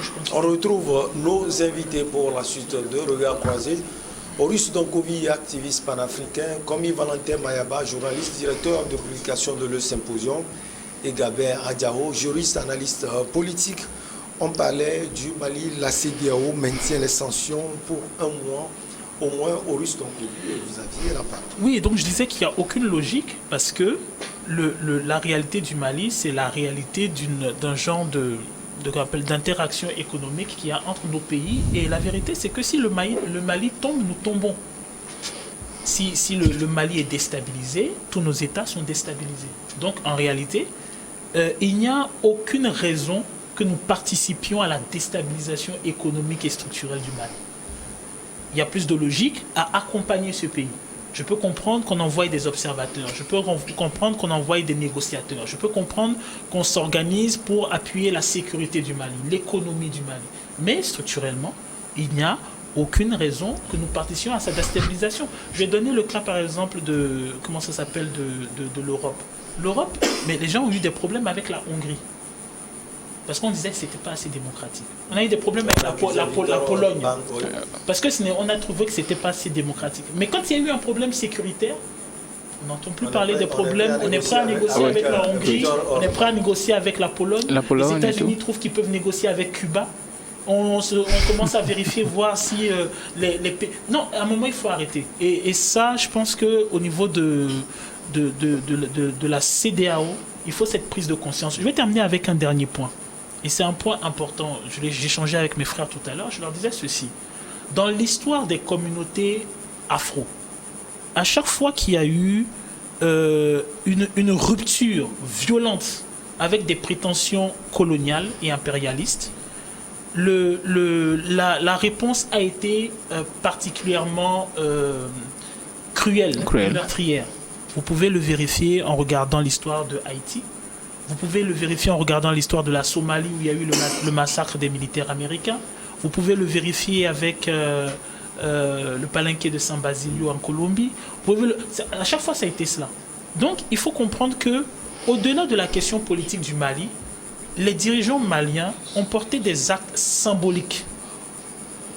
je pense. On retrouve nos invités pour la suite de Regard croisé. Horus Donkovi, activiste panafricain, Komi Valentin Mayaba, journaliste, directeur de publication de Le Symposium, et Gabin Adjao, juriste, analyste politique. On parlait du Mali, la CEDEAO maintient les sanctions pour un mois, au moins Horus Donkovi, et vous aviez la parole. Oui, donc je disais qu'il n'y a aucune logique parce que la réalité du Mali, c'est la réalité d'un genre d'interaction économique qu'il y a entre nos pays. Et la vérité, c'est que si le Mali tombe, nous tombons. Si le Mali est déstabilisé, tous nos États sont déstabilisés. Donc en réalité, il n'y a aucune raison que nous participions à la déstabilisation économique et structurelle du Mali. Il y a plus de logique à accompagner ce pays. Je peux comprendre qu'on envoie des observateurs, je peux comprendre qu'on envoie des négociateurs, je peux comprendre qu'on s'organise pour appuyer la sécurité du Mali, l'économie du Mali. Mais structurellement, il n'y a aucune raison que nous participions à sa déstabilisation. Je vais donner le cas par exemple de l'Europe. L'Europe, mais les gens ont eu des problèmes avec la Hongrie. Parce qu'on disait que ce n'était pas assez démocratique. On a eu des problèmes avec la Pologne. Parce qu'on a trouvé que ce n'était pas assez démocratique. Mais quand il y a eu un problème sécuritaire, on n'entend plus parler des problèmes. On est prêt à négocier avec la Hongrie, on est prêt à négocier avec la Pologne. Les États-Unis trouvent qu'ils peuvent négocier avec Cuba. On commence à vérifier, voir si les pays... Non, à un moment, il faut arrêter. Et ça, je pense qu'au niveau de la CEDEAO, il faut cette prise de conscience. Je vais terminer avec un dernier point. Et c'est un point important. J'ai échangé avec mes frères tout à l'heure. Je leur disais ceci. Dans l'histoire des communautés afro, à chaque fois qu'il y a eu une rupture violente avec des prétentions coloniales et impérialistes, la réponse a été particulièrement cruelle, meurtrière. Vous pouvez le vérifier en regardant l'histoire de Haïti. Vous pouvez le vérifier en regardant l'histoire de la Somalie où il y a eu le massacre des militaires américains. Vous pouvez le vérifier avec le palenqué de San Basilio en Colombie. À chaque fois, ça a été cela. Donc, il faut comprendre que, au-delà de la question politique du Mali, les dirigeants maliens ont porté des actes symboliques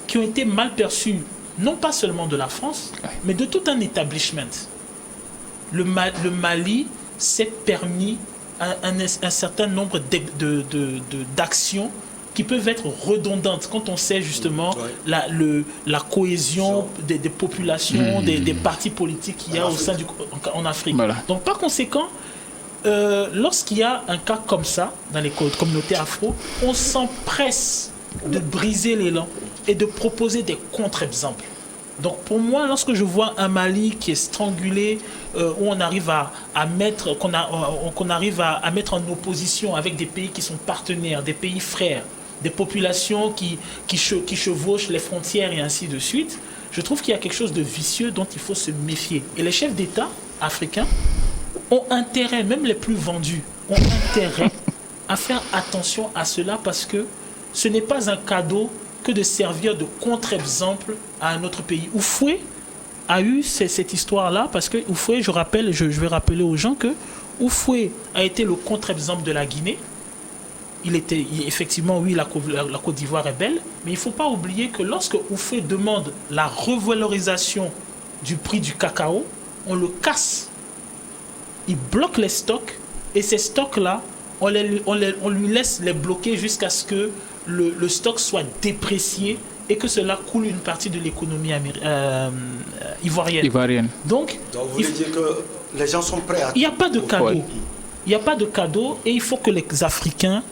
qui ont été mal perçus, non pas seulement de la France, mais de tout un establishment. Le Mali s'est permis un certain nombre d'actions qui peuvent être redondantes quand on sait justement la cohésion des populations, des partis politiques qu'il y a au sein en Afrique. Voilà. Donc par conséquent, lorsqu'il y a un cas comme ça dans les communautés afro, on s'empresse de briser l'élan et de proposer des contre-exemples. Donc pour moi, lorsque je vois un Mali qui est strangulé, où on arrive à mettre en opposition avec des pays qui sont partenaires, des pays frères, des populations qui chevauchent les frontières et ainsi de suite, je trouve qu'il y a quelque chose de vicieux dont il faut se méfier. Et les chefs d'État africains ont intérêt, même les plus vendus, ont intérêt à faire attention à cela parce que ce n'est pas un cadeau que de servir de contre-exemple à un autre pays. Oufoué a eu cette histoire-là parce que Oufoué, je vais rappeler aux gens que Oufoué a été le contre-exemple de la Guinée. Effectivement, oui, la Côte d'Ivoire est belle, mais il ne faut pas oublier que lorsque Oufoué demande la revalorisation du prix du cacao, on le casse. Il bloque les stocks et ces stocks-là, on lui laisse les bloquer jusqu'à ce que le stock soit déprécié et que cela coule une partie de l'économie ivoirienne. Donc vous voulez dire que les gens sont prêts à... Il n'y a pas de cadeau. Il n'y a pas de cadeau et il faut que les Africains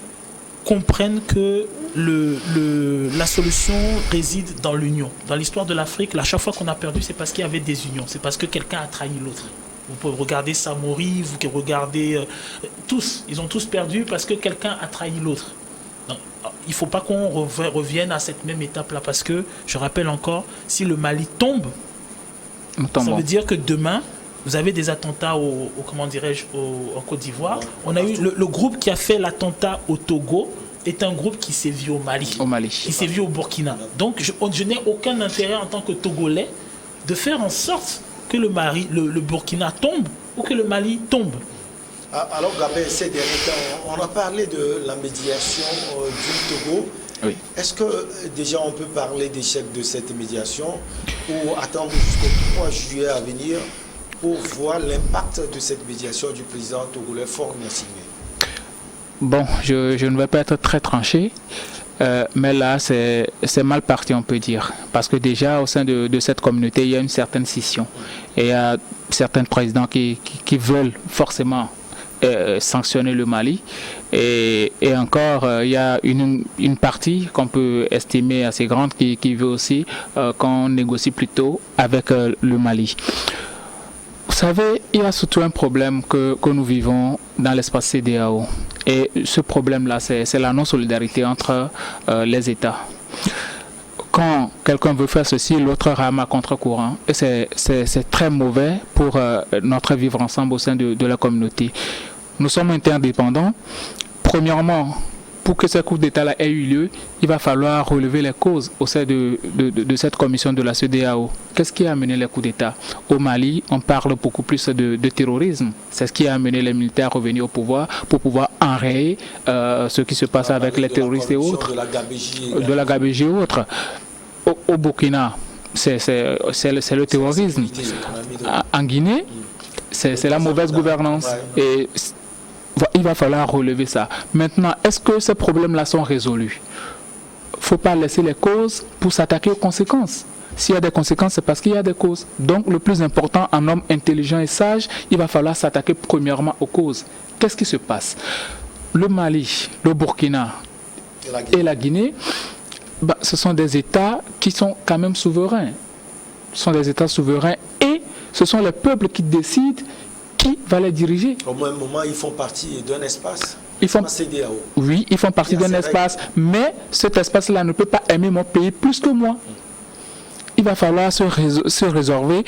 comprennent que la solution réside dans l'union. Dans l'histoire de l'Afrique, à chaque fois qu'on a perdu, c'est parce qu'il y avait des unions. C'est parce que quelqu'un a trahi l'autre. Vous pouvez regarder Samori, vous regardez tous. Ils ont tous perdu parce que quelqu'un a trahi l'autre. Donc, il ne faut pas qu'on revienne à cette même étape-là parce que, je rappelle encore, si le Mali tombe, ça veut dire que demain, vous avez des attentats en Côte d'Ivoire. On a eu le groupe qui a fait l'attentat au Togo est un groupe qui sévit au Mali. Qui sévit au Burkina. Donc je n'ai aucun intérêt en tant que Togolais de faire en sorte que le Burkina tombe ou que le Mali tombe. Alors Gabin, ces derniers temps, on a parlé de la médiation du Togo Oui. Est-ce que déjà on peut parler d'échec de cette médiation ou attendre jusqu'au 3 juillet à venir pour voir l'impact de cette médiation du président togolais Faure Gnassingbé? Bon, je ne vais pas être très tranché, mais là c'est mal parti, on peut dire, parce que déjà au sein de cette communauté il y a une certaine scission et il y a certains présidents qui veulent forcément sanctionner le Mali et encore il y a une partie qu'on peut estimer assez grande qui veut aussi qu'on négocie plutôt avec le Mali. Vous savez, il y a surtout un problème que nous vivons dans l'espace CEDEAO. Et ce problème-là, c'est la non-solidarité entre les États. Quand quelqu'un veut faire ceci, l'autre rame à contre-courant. Et c'est très mauvais pour notre vivre ensemble au sein de la communauté. Nous sommes interdépendants. Premièrement, pour que ce coup d'État-là ait eu lieu, il va falloir relever les causes au sein de cette commission de la CEDEAO. Qu'est-ce qui a amené les coups d'État? Au Mali, on parle beaucoup plus de terrorisme. C'est ce qui a amené les militaires à revenir au pouvoir pour pouvoir enrayer ce qui se passe avec les terroristes et autres. De la Gabégie et autres. Au Burkina, c'est le terrorisme. En Guinée, c'est la mauvaise gouvernance. Et il va falloir relever ça. Maintenant, est-ce que ces problèmes-là sont résolus? Il ne faut pas laisser les causes pour s'attaquer aux conséquences. S'il y a des conséquences, c'est parce qu'il y a des causes. Donc, le plus important, un homme intelligent et sage, il va falloir s'attaquer premièrement aux causes. Qu'est-ce qui se passe? Le Mali, le Burkina et la Guinée, ce sont des États qui sont quand même souverains. Ce sont des États souverains et ce sont les peuples qui décident qui va les diriger. Au même moment, ils font partie d'un espace. Oui, ils font partie d'un espace, mais cet espace-là ne peut pas aimer mon pays plus que moi. Il va falloir se résorber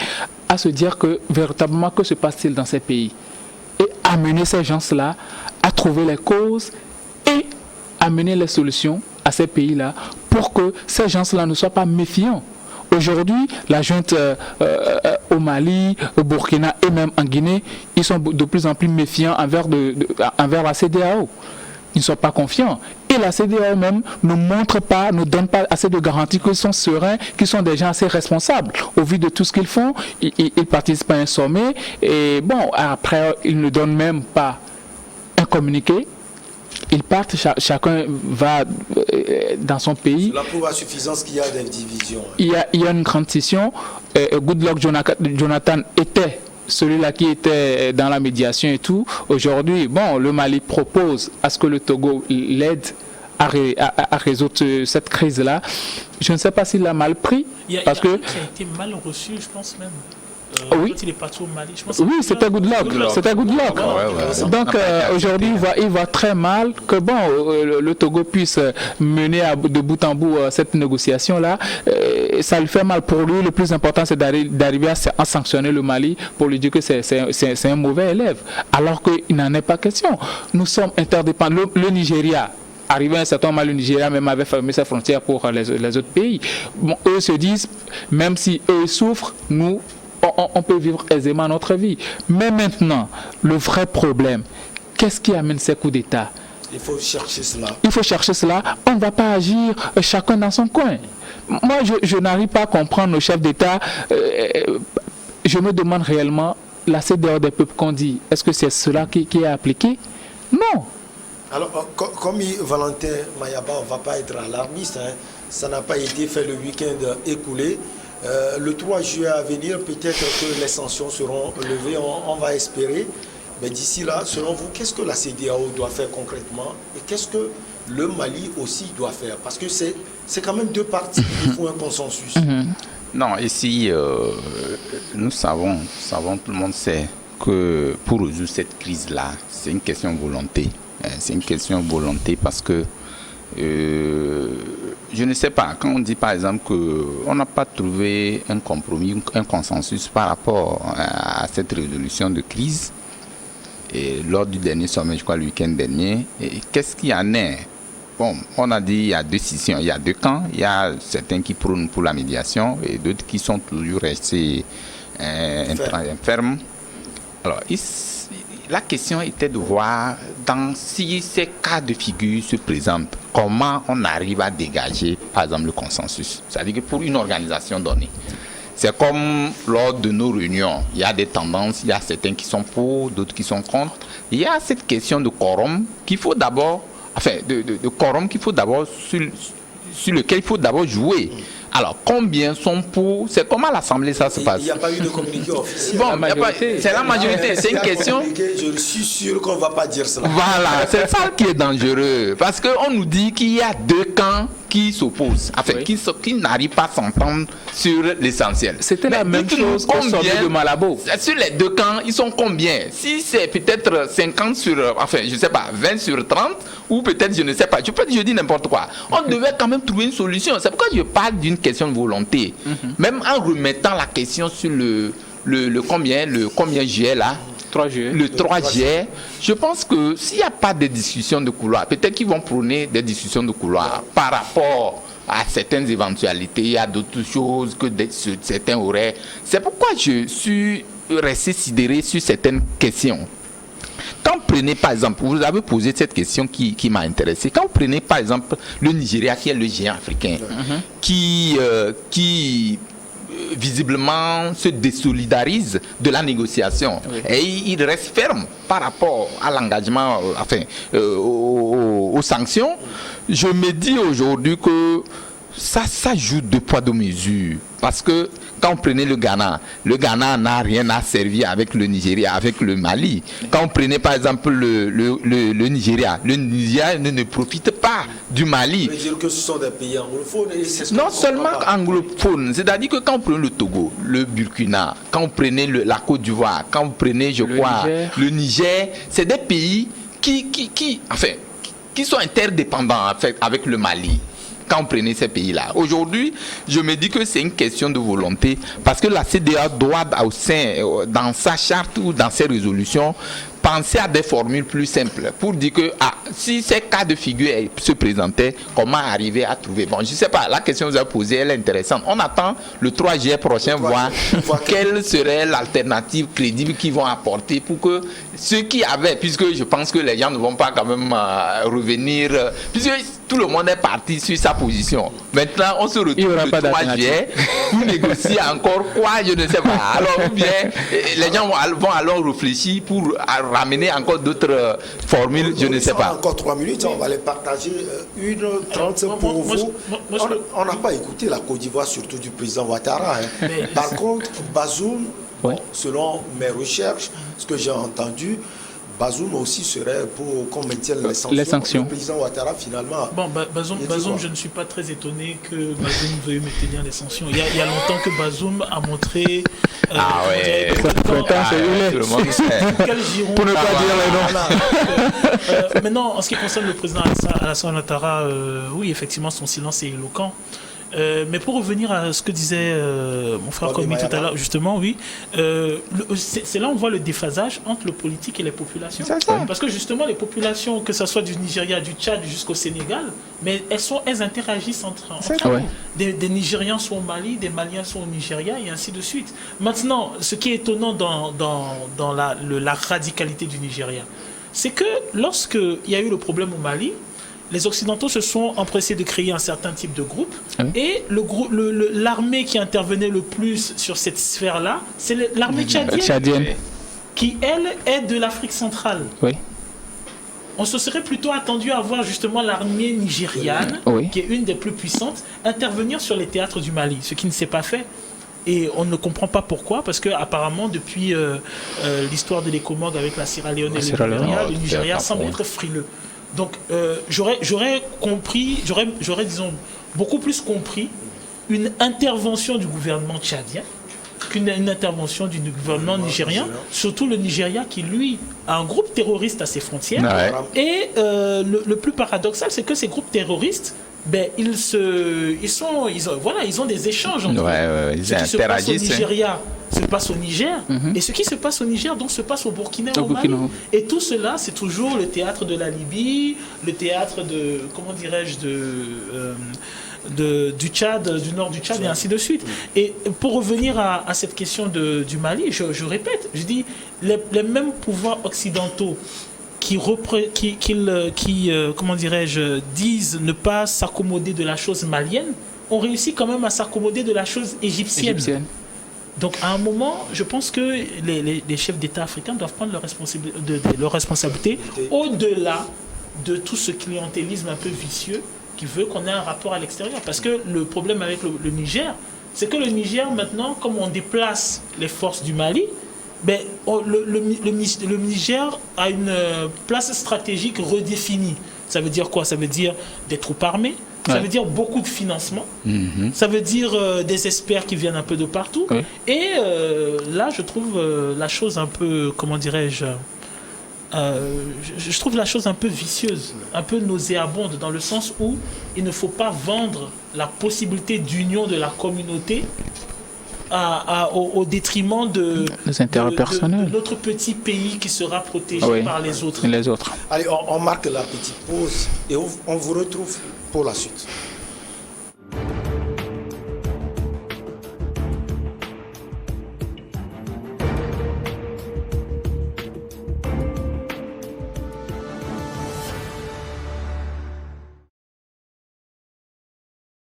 à se dire que véritablement, que se passe-t-il dans ces pays? Et amener ces gens-là à trouver les causes et amener les solutions à ces pays-là pour que ces gens-là ne soient pas méfiants. Aujourd'hui, la junte au Mali, au Burkina et même en Guinée, ils sont de plus en plus méfiants envers la CEDEAO. Ils ne sont pas confiants. Et la CEDEAO même ne donne pas assez de garanties qu'ils sont sereins, qu'ils sont des gens assez responsables. Au vu de tout ce qu'ils font, ils participent à un sommet et bon, après, ils ne donnent même pas un communiqué. Ils partent, chacun va dans son pays. Cela prouve à suffisance qu'il y a des divisions. Il y a une grande scission. Goodluck Jonathan était celui-là qui était dans la médiation et tout. Aujourd'hui, bon, le Mali propose à ce que le Togo l'aide à résoudre cette crise-là. Je ne sais pas s'il l'a mal pris. Parce que ça a été mal reçu, je pense même. Oui, il est parti au Mali. Oui, c'était Goodluck. Donc aujourd'hui, il voit très mal que bon, le Togo puisse mener de bout en bout cette négociation-là. Ça lui fait mal pour lui. Le plus important, c'est d'arriver à sanctionner le Mali pour lui dire que c'est un mauvais élève. Alors qu'il n'en est pas question. Nous sommes interdépendants. Le Nigeria, arrivé à un certain moment, le Nigeria même avait fermé ses frontières pour les autres pays. Bon, eux se disent, même si eux souffrent, nous, on peut vivre aisément notre vie. Mais maintenant, le vrai problème, qu'est-ce qui amène ces coups d'État? Il faut chercher cela. On ne va pas agir chacun dans son coin. Moi, je n'arrive pas à comprendre nos chefs d'État. Je me demande réellement, la CEDEAO des peuples qu'on dit, est-ce que c'est cela qui est appliqué? Non. Alors, comme Valentin Mayaba, on ne va pas être alarmiste. Ça n'a pas été fait le week-end écoulé. Le 3 juillet à venir, peut-être que les sanctions seront levées, on va espérer. Mais d'ici là, selon vous, qu'est-ce que la CEDEAO doit faire concrètement et qu'est-ce que le Mali aussi doit faire? Parce que c'est quand même deux parties, il faut un consensus. Non, ici, nous savons, tout le monde sait que pour résoudre cette crise-là, c'est une question de volonté. C'est une question de volonté parce que je ne sais pas, quand on dit par exemple qu'on n'a pas trouvé un compromis, un consensus par rapport à cette résolution de crise, et lors du dernier sommet, je crois le week-end dernier, qu'est-ce qu'il y en est? Bon, on a dit il y a deux scissions, il y a deux camps, il y a certains qui prônent pour la médiation et d'autres qui sont toujours restés fermes. Alors, la question était de voir si ces cas de figure se présentent, comment on arrive à dégager, par exemple, le consensus. C'est-à-dire que pour une organisation donnée, c'est comme lors de nos réunions, il y a des tendances, il y a certains qui sont pour, d'autres qui sont contre. Il y a cette question de quorum qu'il faut d'abord, de quorum qu'il faut d'abord sur lequel il faut d'abord jouer. Alors, combien sont pour? C'est comment à l'Assemblée ça se passe? Il n'y a pas eu de communiqué officiel. Bon, c'est la majorité, c'est une question. Je suis sûr qu'on ne va pas dire cela. Voilà, c'est ça qui est dangereux. Parce qu'on nous dit qu'il y a deux camps qui s'opposent, qui n'arrivent pas à s'entendre sur l'essentiel. C'était la même chose au sommet de Malabo. Sur les deux camps, ils sont combien? Si c'est peut-être 50 sur, je ne sais pas, 20 sur 30, ou peut-être, je ne sais pas, je dis n'importe quoi. On devait quand même trouver une solution. C'est pourquoi je parle d'une question de volonté. Même en remettant la question sur le combien juillet là, 3 juillet. Le 3 juillet, je pense que s'il n'y a pas de discussion de couloir, peut-être qu'ils vont prôner des discussions de couloir par rapport à certaines éventualités, à d'autres choses que certains auraient. C'est pourquoi je suis resté sidéré sur certaines questions. Quand vous prenez par exemple, vous avez posé cette question qui m'a intéressé. Quand vous prenez par exemple le Nigeria, qui est le géant africain, qui visiblement se désolidarise de la négociation, et il reste ferme par rapport à l'engagement, aux sanctions. Je me dis aujourd'hui que ça joue de poids de mesure, parce que quand on prenait le Ghana n'a rien à servir avec le Nigeria, avec le Mali. Quand on prenait par exemple le Nigeria ne profite pas du Mali. Ça veut dire que ce sont des pays anglophones. Non seulement anglophones, c'est-à-dire que quand on prenait le Togo, le Burkina, quand on prenait la Côte d'Ivoire, quand on prenait, le Niger, c'est des pays qui sont interdépendants avec le Mali. Quand on prenait ces pays-là. Aujourd'hui, je me dis que c'est une question de volonté, parce que la CEDEAO doit, dans sa charte ou dans ses résolutions, penser à des formules plus simples pour dire que si ces cas de figure se présentaient, comment arriver à trouver. Bon, je ne sais pas, la question que vous avez posée, elle est intéressante. On attend le 3 juillet prochain, voir quelle serait l'alternative crédible qu'ils vont apporter pour que ceux qui avaient, puisque je pense que les gens ne vont pas quand même revenir, puisque tout le monde est parti sur sa position. Maintenant, on se retrouve le 3 juillet pour négocier encore quoi, je ne sais pas. Alors, ou bien, les gens vont alors réfléchir pour ramener encore d'autres formules, je ne sais pas. Encore 3 minutes, on va les partager. 1h30 pour vous. On n'a pas écouté la Côte d'Ivoire, surtout du président Ouattara. Par contre, Bazoum, selon mes recherches, ce que j'ai entendu, Bazoum aussi serait pour qu'on maintienne les sanctions. Le président Ouattara, finalement. Bon, Bazoum, je ne suis pas très étonné que Bazoum veuille maintenir les sanctions. Il y a longtemps que Bazoum a montré. Pour ne pas dire les noms. Maintenant, en ce qui concerne le président Alassane Ouattara, oui, effectivement, son silence est éloquent. Mais pour revenir à ce que disait mon frère Komi tout à l'heure, justement, oui, c'est là où on voit le déphasage entre le politique et les populations. Parce que justement, les populations, que ce soit du Nigeria, du Tchad jusqu'au Sénégal, mais elles interagissent entre elles. Des Nigérians sont au Mali, des Maliens sont au Nigeria, et ainsi de suite. Maintenant, ce qui est étonnant dans la radicalité du Nigeria, c'est que lorsqu'il y a eu le problème au Mali, les Occidentaux se sont empressés de créer un certain type de groupe. Et l'armée qui intervenait le plus sur cette sphère-là, c'est l'armée tchadienne, qui, elle, est de l'Afrique centrale. On se serait plutôt attendu à voir justement l'armée nigériane, qui est une des plus puissantes, intervenir sur les théâtres du Mali, ce qui ne s'est pas fait. Et on ne comprend pas pourquoi, parce qu'apparemment, depuis l'histoire de l'Écomog avec la Sierra Leone et le Nigeria semble être frileux. Donc, j'aurais beaucoup plus compris une intervention du gouvernement tchadien qu'une intervention du gouvernement nigérien, surtout le Nigeria qui, lui, a un groupe terroriste à ses frontières. Et le plus paradoxal, c'est que ces groupes terroristes, ils ont des échanges entre eux. Ils ce qui se passe au interagissent. Nigeria se passe au Niger, et ce qui se passe au Niger donc se passe au Burkina et au Mali. Et tout cela, c'est toujours le théâtre de la Libye, le théâtre de, comment dirais-je, du Tchad, du nord du Tchad et ainsi de suite. Et pour revenir à cette question du Mali, je répète, je dis les mêmes pouvoirs occidentaux comment dirais-je, disent ne pas s'accommoder de la chose malienne, ont réussi quand même à s'accommoder de la chose égyptienne. Donc à un moment, je pense que les chefs d'État africains doivent prendre leur responsabilité au-delà de tout ce clientélisme un peu vicieux qui veut qu'on ait un rapport à l'extérieur. Parce que le problème avec le Niger, c'est que le Niger maintenant, comme on déplace les forces du Mali, ben, le Niger a une place stratégique redéfinie. Ça veut dire quoi? Ça veut dire des troupes armées, ça veut dire beaucoup de financement, ça veut dire des experts qui viennent un peu de partout. Et là, je trouve la chose un peu, comment dirais-je, je trouve la chose un peu vicieuse, un peu nauséabonde, dans le sens où il ne faut pas vendre la possibilité d'union de la communauté au détriment de notre petit pays qui sera protégé par les autres. Allez, on marque la petite pause et on vous retrouve pour la suite.